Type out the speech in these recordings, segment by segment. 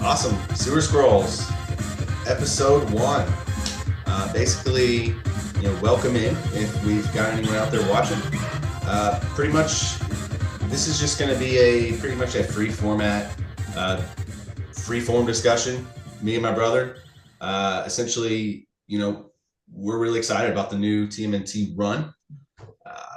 Awesome. Sewer Scrolls, episode 1. Basically, welcome in if we've got anyone out there watching. Pretty much, this is just going to be pretty much a free format, free form discussion. Me and my brother. Essentially, we're really excited about the new TMNT run.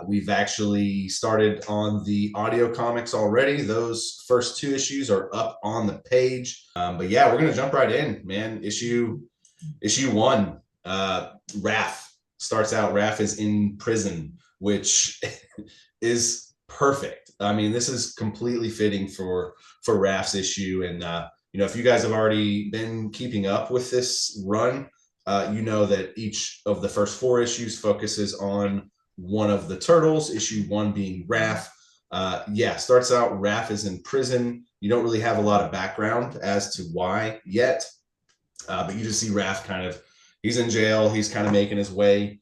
We've actually started on the audio comics already. Those first 2 issues are up on the page. But yeah, we're going to jump right in, man. Issue 1, Raph starts out. Raph is in prison, which is perfect. I mean, this is completely fitting for Raph's issue. And, if you guys have already been keeping up with this run, you know that each of the first 4 issues focuses on one of the turtles, issue 1 being Raph. Starts out, Raph is in prison. You don't really have a lot of background as to why yet, but you just see Raph he's in jail. He's kind of making his way.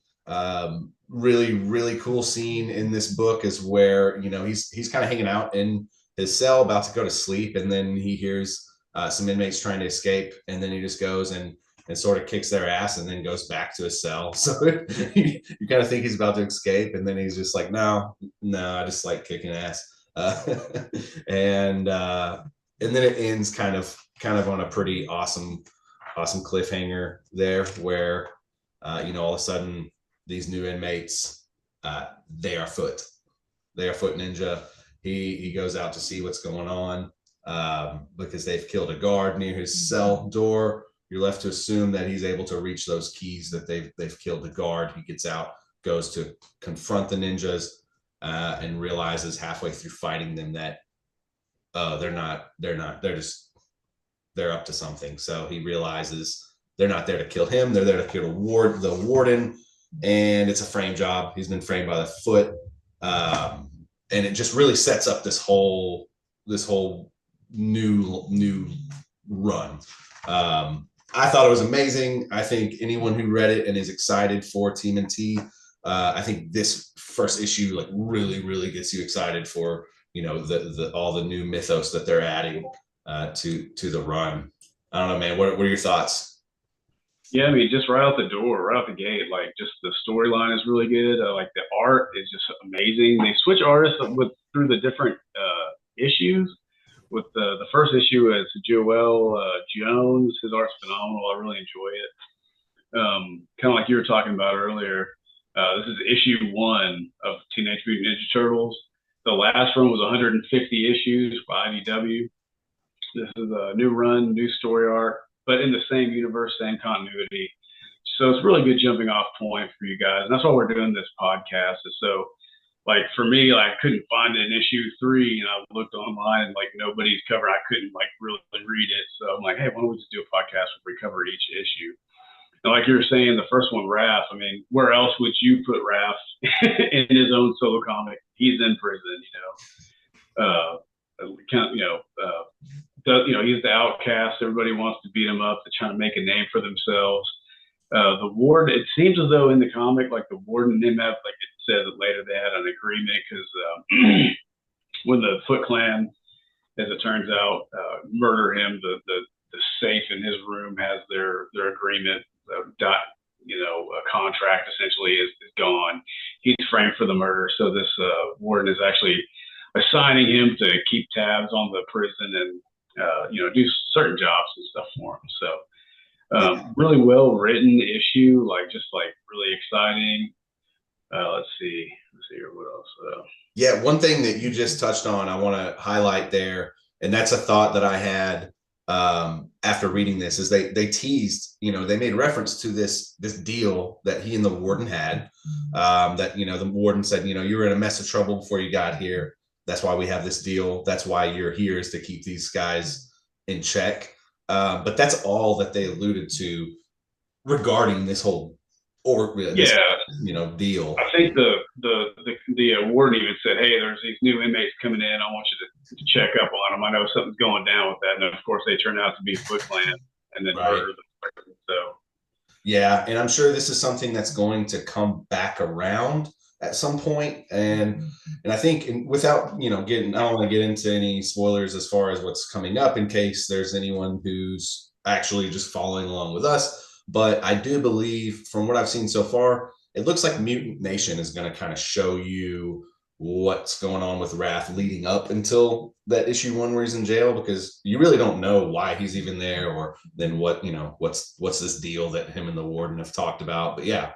Really, really cool scene in this book is where, he's kind of hanging out in his cell, about to go to sleep, and then he hears some inmates trying to escape, and then he just goes and sort of kicks their ass and then goes back to his cell. So you kind of think he's about to escape, and then he's just like, no, I just like kicking ass. And then it ends kind of on a pretty awesome cliffhanger there, where all of a sudden these new inmates, they are Foot Ninja. He goes out to see what's going on because they've killed a guard near his cell door. You're left to assume that he's able to reach those keys, that they've killed the guard. He gets out, goes to confront the ninjas, and realizes halfway through fighting them that they're up to something. So he realizes they're not there to kill him. They're there to kill the warden, and it's a frame job. He's been framed by the Foot, and it just really sets up this whole new run. I thought it was amazing. I think anyone who read it and is excited for TMNT, I think this first issue really, really gets you excited for all the new mythos that they're adding to the run. I don't know, man. What are your thoughts? Yeah, I mean, just right out the the gate, just the storyline is really good. The art is just amazing. They switch artists through the different issues. With the first issue is Joel Jones. His art's phenomenal. I really enjoy it. Kind of like you were talking about earlier. This is issue 1 of Teenage Mutant Ninja Turtles. The last run was 150 issues by IDW. This is a new run, new story arc, but in the same universe, same continuity. So it's a really good jumping off point for you guys. And that's why we're doing this podcast. So for me, I couldn't find it in issue 3, and I looked online and nobody's covered. I couldn't really read it. So I'm like, hey, why don't we just do a podcast where we cover each issue? And like you were saying, the first one, Raph, I mean, where else would you put Raph in his own solo comic? He's in prison, he's the outcast. Everybody wants to beat him up. They're trying to make a name for themselves. The warden, it seems as though in the comic, the warden and him have, it says that later they had an agreement because when the Foot Clan, as it turns out, murder him, the safe in his room has their agreement, a contract essentially is gone. He's framed for the murder. So this warden is actually assigning him to keep tabs on the prison and, do certain jobs and stuff for him. So really well written issue, really exciting. Let's see here, what else? Yeah, one thing that you just touched on, I want to highlight there, and that's a thought that I had after reading this, is they teased, they made reference to this deal that he and the warden had. That the warden said, you were in a mess of trouble before you got here. That's why we have this deal. That's why you're here, is to keep these guys in check. But that's all that they alluded to regarding this whole deal. I think the warden even said, hey, there's these new inmates coming in. I want you to check up on them. I know something's going down with that. And of course, they turn out to be Foot Clan and then murder them. So yeah, and I'm sure this is something that's going to come back around at some point, and I think, and without getting, I don't want to get into any spoilers as far as what's coming up in case there's anyone who's actually just following along with us. But I do believe, from what I've seen so far, it looks like Mutant Nation is going to kind of show you what's going on with Wrath leading up until that issue 1 where he's in jail, because you really don't know why he's even there, or then what's this deal that him and the warden have talked about. But yeah.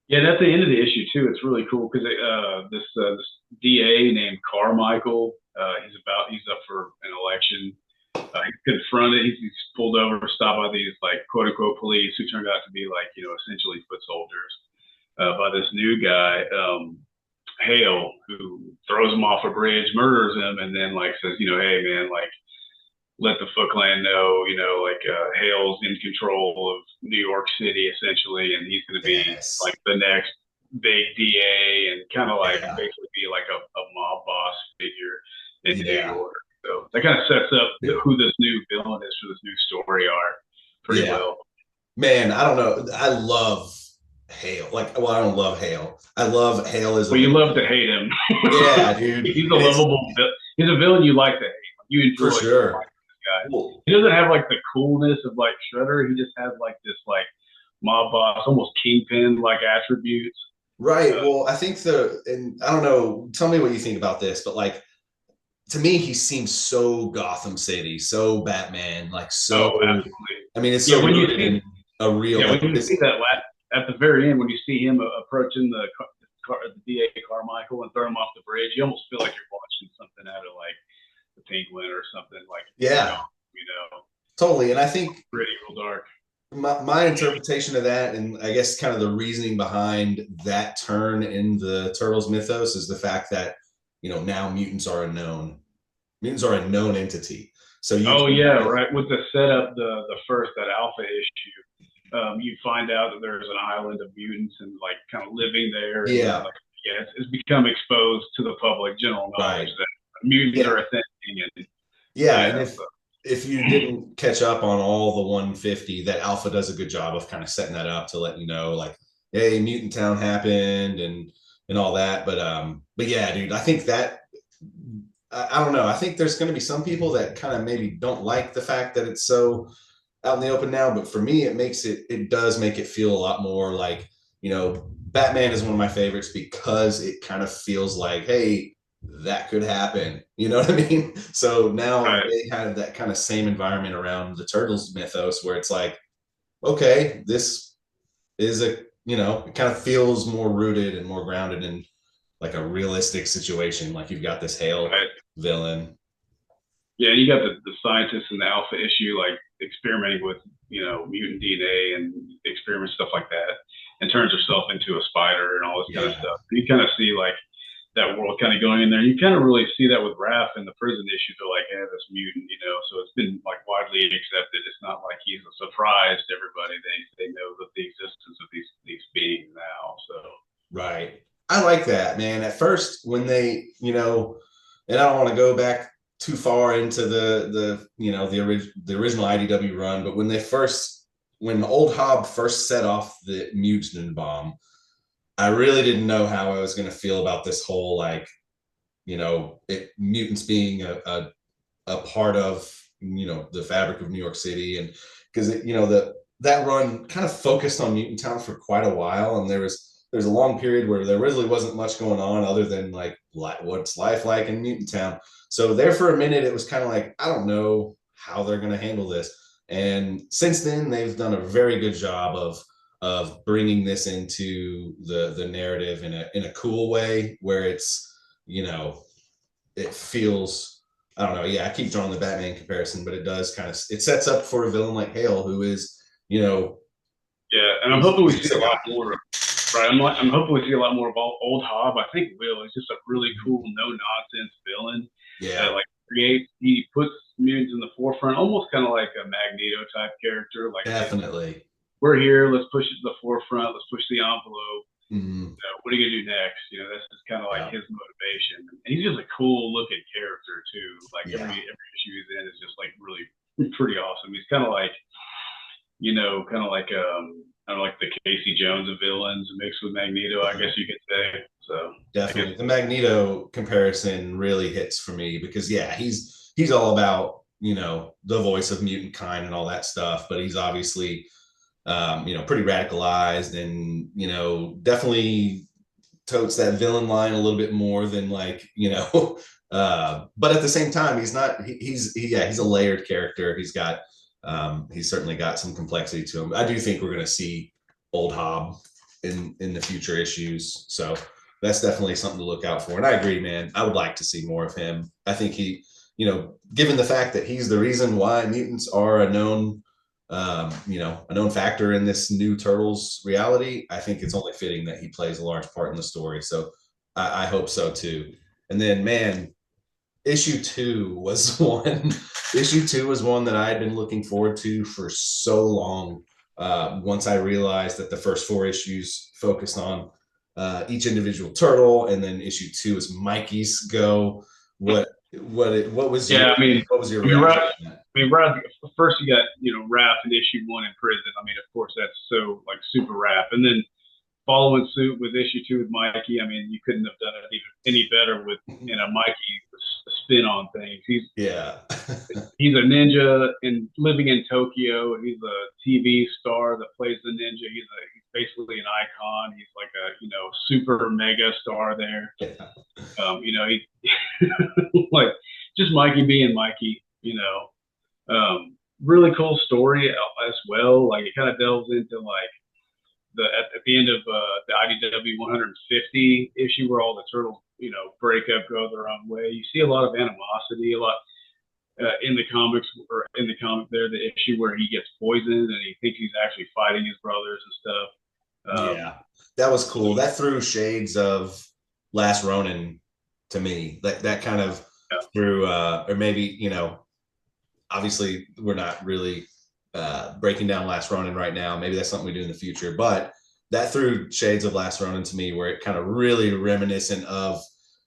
Yeah, that's the end of the issue too. It's really cool because this DA named Carmichael, he's up for an election. He's confronted. He's pulled over, stopped by these like quote unquote police who turned out to be like essentially foot soldiers by this new guy, Hale, who throws him off a bridge, murders him, and then like says, hey man, like let the Foot Clan know, Hale's in control of New York City essentially, and he's going to be like the next big DA and kind of like basically be like a mob boss figure in New York. So that kind of sets up who this new villain is for this new story arc pretty well. Man, I don't know. I love Hale. Like, well, I don't love Hale. I love Hale as well, you love to hate him. Yeah, dude. He's a lovable. He's a villain you like to hate. You enjoy for sure. Guy. Cool. He doesn't have like the coolness of like Shredder. He just has like this like mob boss, almost kingpin like attributes. Right. Well, I think and I don't know. Tell me what you think about this, but like, to me, he seems so Gotham City, so Batman, like so. Oh, absolutely. I mean, it's so when you see a real. Yeah, when you see that at the very end, when you see him approaching the DA Carmichael and throwing him off the bridge, you almost feel like you're watching something out of like the Penguin or something like. Totally. And I think pretty real dark. My interpretation of that, and I guess kind of the reasoning behind that turn in the Turtles mythos, is the fact that now mutants are a known entity. So right. With the setup, the first, that Alpha issue, you find out that there's an island of mutants and like kind of living there. And, it's become exposed to the public, general knowledge that mutants are a thing. And, and if you didn't catch up on all the 150, that Alpha does a good job of kind of setting that up to let you know, like, hey, Mutant Town happened and all that. But yeah, dude, I think that I don't know. I think there's going to be some people that kind of maybe don't like the fact that it's so out in the open now. But for me, it does make it feel a lot more like, Batman is one of my favorites because it kind of feels like, hey, that could happen. You know what I mean? So now they have that kind of same environment around the Turtles mythos where it's like, okay, this is it kind of feels more rooted and more grounded in like a realistic situation. Like you've got this Hale villain. Yeah, you got the scientists in the Alpha issue, like experimenting with, mutant DNA and experiment stuff like that, and turns herself into a spider and all this kind of stuff. You kind of see like that world kind of going in there. You kind of really see that with Raph in the prison issue. They're like, yeah, this mutant, so it's been like widely accepted. It's not like he's a surprise to everybody. They know that the existence of these beings now. So right. I like that, man. At first, when they, and I don't want to go back too far into the original IDW run, but when Old Hob first set off the mutant bomb, I really didn't know how I was going to feel about this whole, like, mutants being a part of, the fabric of New York City. And because, that run kind of focused on Mutant Town for quite a while. And there's a long period where there really wasn't much going on other than like what's life like in Mutant Town. So there for a minute, it was kind of like, I don't know how they're going to handle this. And since then, they've done a very good job of bringing this into the narrative in a cool way where it's, it feels, I don't know. Yeah, I keep drawing the Batman comparison, but it does it sets up for a villain like Hale, who is, Yeah, and I'm hoping we see a lot more. Right, I'm hoping we see a lot more of Old Hob. I think Will is just a really cool, no nonsense villain. Yeah, like he puts mutants in the forefront, almost kind of like a Magneto type character. Like definitely. We're here. Let's push it to the forefront. Let's push the envelope. Mm-hmm. What are you gonna do next? This is kind of like his motivation. And he's just a cool looking character too. Like every issue he's in is just like really pretty awesome. He's kind of like, I don't know, like the Casey Jones of villains mixed with Magneto, I guess you could say. So Definitely, the Magneto comparison really hits for me because yeah, he's all about the voice of mutant kind and all that stuff, but he's obviously pretty radicalized and definitely totes that villain line a little bit more than but at the same time he's not he's a layered character. He's certainly got some complexity to him. I do think we're going to see old Hob in the future issues, so that's definitely something to look out for. And I agree, man, I would like to see more of him. I think he, given the fact that he's the reason why mutants are a known factor in this new Turtles reality, I think it's only fitting that he plays a large part in the story. So I hope so too. And then, man, issue 2 was one. Issue 2 was one that I had been looking forward to for so long. Once I realized that the first 4 issues focused on each individual turtle, and then issue 2 is Mikey's go. What was your reaction? Raph, first you got, Raph in issue 1 in prison. I mean, of course, that's so like super Raph. And then following suit with issue 2 with Mikey, I mean, you couldn't have done it any better with, Mikey spin on things. He's a ninja and living in Tokyo. He's a TV star that plays the ninja. He's basically an icon. He's like a, super mega star there. He like just Mikey being Mikey, really cool story as well. Like it kind of delves into like at the end of the IDW 150 issue where all the turtles, break up, go their own way. You see a lot of animosity, a lot in the comics or in the comic there, the issue where he gets poisoned and he thinks he's actually fighting his brothers and stuff. Yeah, that was cool. That threw shades of Last Ronin to me. That kind of threw, or maybe, obviously we're not really breaking down Last Ronin right now. Maybe that's something we do in the future, but that threw shades of Last Ronin to me, where it kind of really reminiscent of,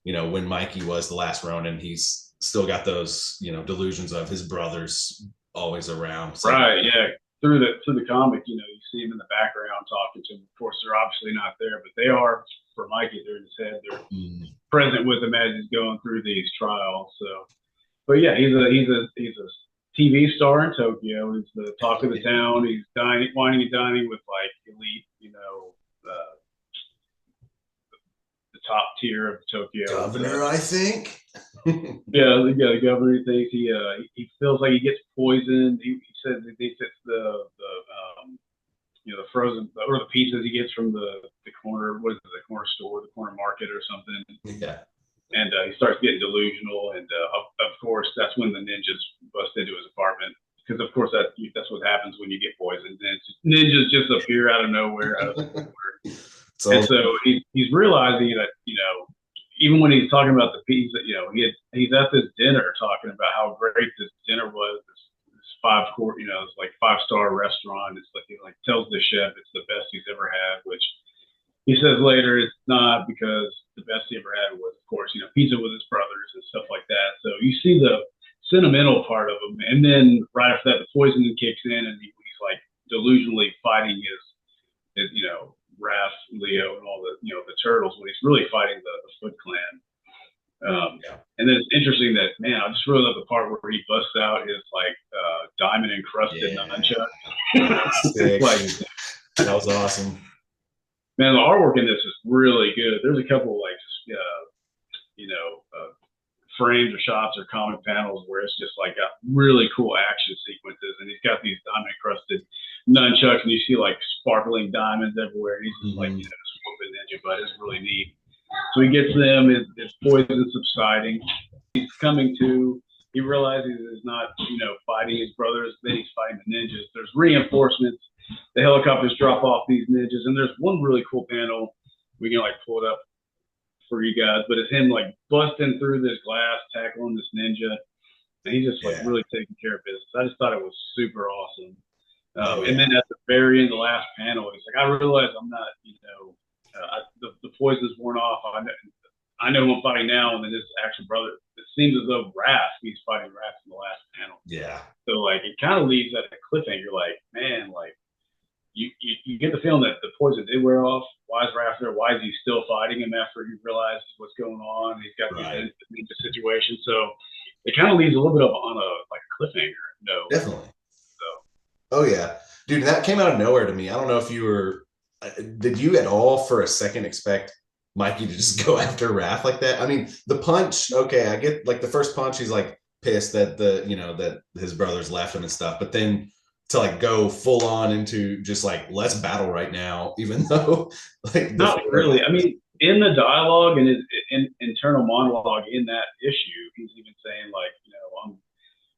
when Mikey was the Last Ronin. He's still got those, delusions of his brothers always around. So. Right. Yeah. Through the comic, you see him in the background talking to him. Of course, they're obviously not there, but they are for Mikey. They're in his head. They're present with him as he's going through these trials. So, but yeah, he's a TV star in Tokyo. He's the talk of the town. He's whining and dining with like elite, the top tier of Tokyo. Governor, I think. Yeah, the governor thinks he feels like he gets poisoned. He says he thinks it's the frozen or the pizzas he gets from the corner, what is it, the corner store, the corner market or something. Yeah. And he starts getting delusional, and of course that's when the ninjas bust into his apartment, because of course that's what happens when you get poisoned. And ninjas just appear out of nowhere. And so he's realizing that even when he's talking about the pizza, he's at this dinner talking about how great this dinner was. This 5-course, it's like 5-star restaurant. It's like he tells the chef it's the best he's ever had, which he says later it's not, because the best he ever had was, of course, pizza with his brothers and stuff like that. So you see the sentimental part of him, and then right after that, the poisoning kicks in, and he's like delusionally fighting his Raph, Leo, and all the the turtles, when he's really fighting the Foot Clan. And then it's interesting that, man, I just really love the part where he busts out his like diamond encrusted nunchuck. That was awesome. Man, the artwork in this is really good. There's a couple like frames or shots or comic panels where it's just like got really cool action sequences, and he's got these diamond encrusted nunchucks, and you see like sparkling diamonds everywhere. And he's just like swooping ninja, but it's really neat. So he gets them. His poison subsiding. He's coming to. He realizes he's not fighting his brothers. Then he's fighting the ninjas. There's reinforcements. The helicopters drop off these ninjas, and there's one really cool panel. We can like pull it up for you guys, but it's him like busting through this glass, tackling this ninja, and he's just like really taking care of business. I just thought it was super awesome. And then at the very end, the last panel, he's like, I realize I'm not, the poison's worn off. I know who I'm fighting now, and then his actual brother. It seems as though he's fighting Raph in the last panel. Yeah. So like it kind of leaves at a cliffhanger. You're like, man, like you get the feeling that the poison did wear off. Why is Raph there? Why is he still fighting him after he realizes what's going on? He's got these situation. So it kind of leaves a little bit of on a like cliffhanger. No, definitely. So, oh yeah, dude, that came out of nowhere to me. I don't know if you were. Did you at all for a second expect Mikey to just go after Raph like that? I mean, the punch. Okay, I get like the first punch. He's like pissed that that his brothers left him and stuff. But then to like go full on into just like let's battle right now, even though like not really. I mean, in the dialogue and his internal monologue in that issue, he's even saying like,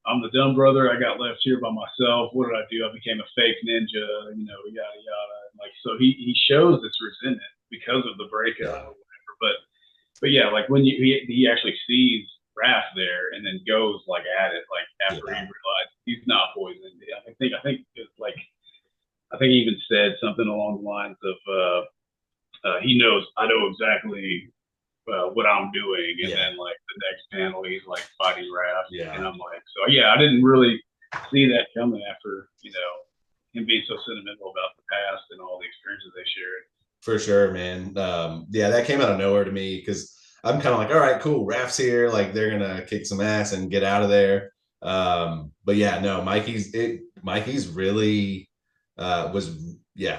I'm the dumb brother. I got left here by myself. What did I do? I became a fake ninja. Yada yada. Like so, he shows this resentment because of the breakup or whatever. But yeah, like when he actually sees Raph there and then goes like at it, like after he realized he's not poisoned. I think it's like I think he even said something along the lines of he knows I know exactly what I'm doing, and then like the next panel he's like fighting Raph, and I'm like, so yeah, I didn't really see that coming after him being so sentimental about the past and all the experiences they shared. For sure, man. Yeah, that came out of nowhere to me because I'm kind of like, all right, cool, Raph's here, like they're gonna kick some ass and get out of there. But yeah, no, Mikey's really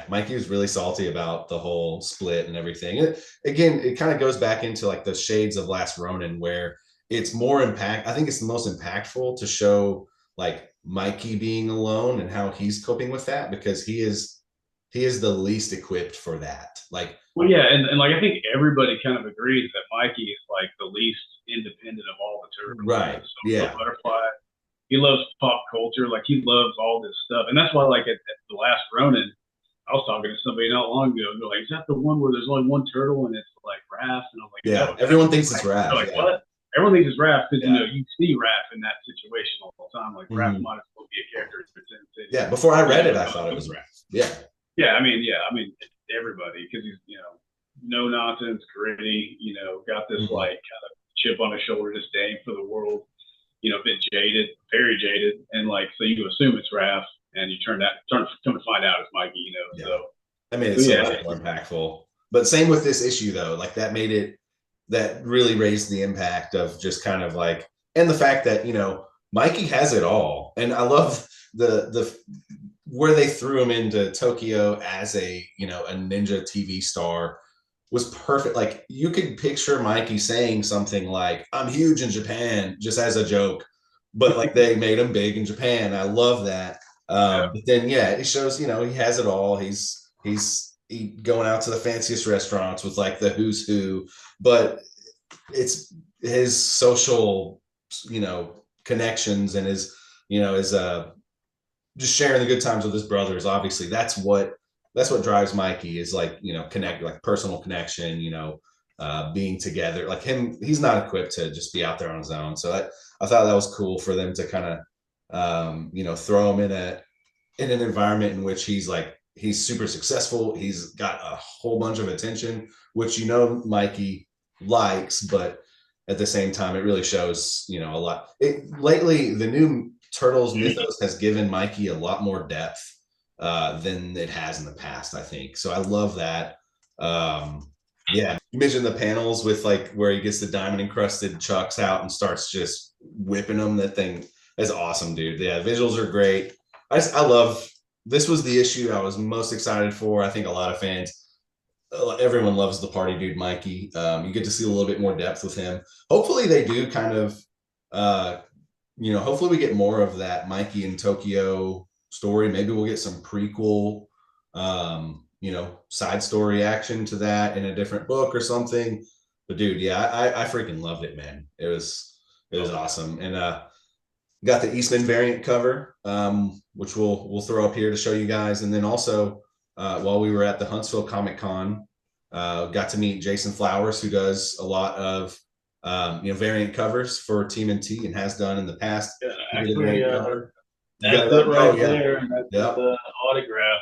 Mikey was really salty about the whole split and everything. Again, it kind of goes back into like the shades of Last Ronin, where it's more I think it's the most impactful to show like Mikey being alone and how he's coping with that, because he is the least equipped for that. Like, well, yeah, and like I think everybody kind of agrees that Mikey is like the least independent of all the turtles. Right. So Butterfly, he loves pop culture, like he loves all this stuff, and that's why like at the Last Ronin, I was talking to somebody not long ago, and they're like, "Is that the one where there's only one turtle and it's like Raph?" And I'm like, "Yeah, no, everyone thinks it's Raph." They're like, "What?" Everyone thinks it's Raph because you see Raph in that situation all the time. Like Raph might as well be a character. Yeah, before I read it, I thought it was Raph. Yeah. Yeah, I mean, everybody, because he's no nonsense, gritty. Got this like kind of chip on his shoulder, disdain for the world. A bit jaded, very jaded, and like so you assume it's Raph. And you come to find out it's Mikey, So I mean, it's so much more impactful. But same with this issue, though. Like that really raised the impact of just kind of like, and the fact that Mikey has it all, and I love the where they threw him into Tokyo as a a ninja TV star was perfect. Like you could picture Mikey saying something like, "I'm huge in Japan," just as a joke, but like they made him big in Japan. I love that. But then it shows he has it all. He's going out to the fanciest restaurants with like the who's who, but it's his social connections and his just sharing the good times with his brothers. Obviously that's what drives Mikey, is like connect, like personal connection, being together. Like he's not equipped to just be out there on his own. So I thought that was cool for them to kind of throw him in an environment in which he's super successful. He's got a whole bunch of attention, which Mikey likes, but at the same time, it really shows a lot. Lately, the new Turtles mythos has given Mikey a lot more depth than it has in the past, I think. So I love that. You mentioned the panels with like where he gets the diamond encrusted chucks out and starts just whipping them. That thing is awesome, dude. Yeah, visuals are great. I love, this was the issue I was most excited for. I think a lot of fans, everyone loves the party dude Mikey. You get to see a little bit more depth with him. Hopefully they do kind of hopefully we get more of that Mikey in Tokyo story. Maybe we'll get some prequel side story action to that in a different book or something. But dude, I freaking loved it, man. It was awesome. And got the Eastman variant cover, which we'll throw up here to show you guys. And then also while we were at the Huntsville Comic Con, got to meet Jason Flowers, who does a lot of variant covers for TMNT and has done in the past. Yeah, actually, that's it right there. And that's the autograph.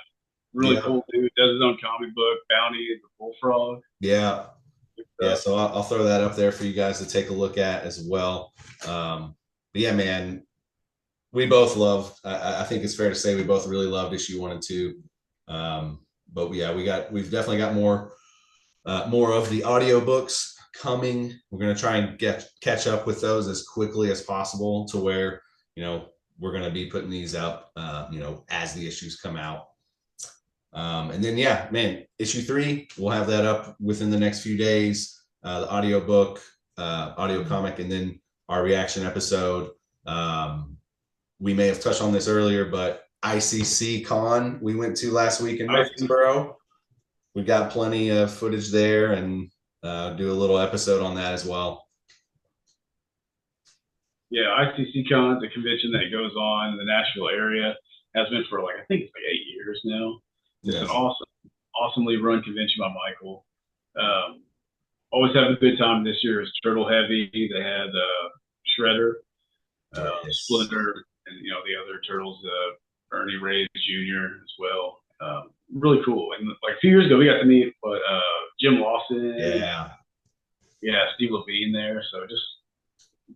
Really cool dude. Does his own comic book, Bounty, the Bullfrog. Yeah. Yeah, so I'll throw that up there for you guys to take a look at as well. But yeah, man, we both loved, I think it's fair to say we both really loved issue 1 and 2. But yeah, we've definitely got more of the audiobooks coming. We're going to try and catch up with those as quickly as possible to where, we're going to be putting these out, as the issues come out. And then, yeah, man, issue 3, we'll have that up within the next few days. The audiobook, audio comic, and then our reaction episode. We may have touched on this earlier, but ICC Con we went to last week in Murfreesboro. We got plenty of footage there, and do a little episode on that as well. Yeah, ICC Con is a convention that goes on in the Nashville area. Has been for I think it's 8 years now. It's an awesomely run convention by Michael. Always have a good time. This year is turtle heavy. They had Shredder, Splinter, and the other turtles, Ernie Reyes Jr. as well. Really cool. And a few years ago, we got to meet Jim Lawson. Yeah, Steve Levine there. So just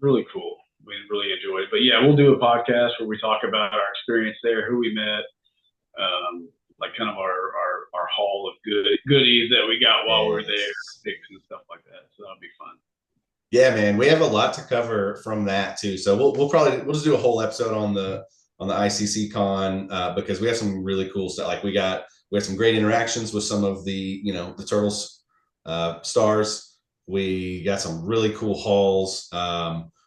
really cool. We really enjoyed it. But yeah, we'll do a podcast where we talk about our experience there, who we met, kind of our haul of goodies that we got while we were there, picks and stuff like that. So that'll be fun. Yeah, man, we have a lot to cover from that too. So we'll just do a whole episode on the ICC Con because we have some really cool stuff. We had some great interactions with some of the the Turtles stars. We got some really cool hauls.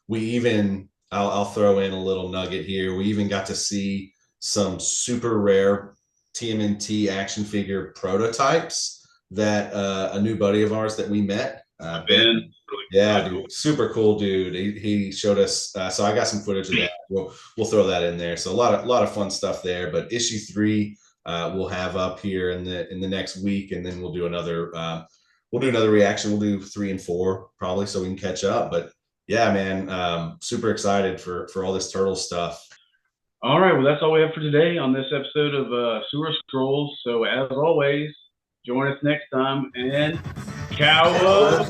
We even I'll throw in a little nugget here. We even got to see some super rare TMNT action figure prototypes that a new buddy of ours that we met, Ben. Yeah, dude, super cool dude. He showed us. So I got some footage of that. We'll throw that in there. So a lot of fun stuff there. But issue 3 we'll have up here in the next week, and then we'll do another reaction. We'll do 3 and 4 probably, so we can catch up. But yeah, man, super excited for all this turtle stuff. All right, well, that's all we have for today on this episode of Sewer Scrolls. So as always, join us next time, and cowabunga!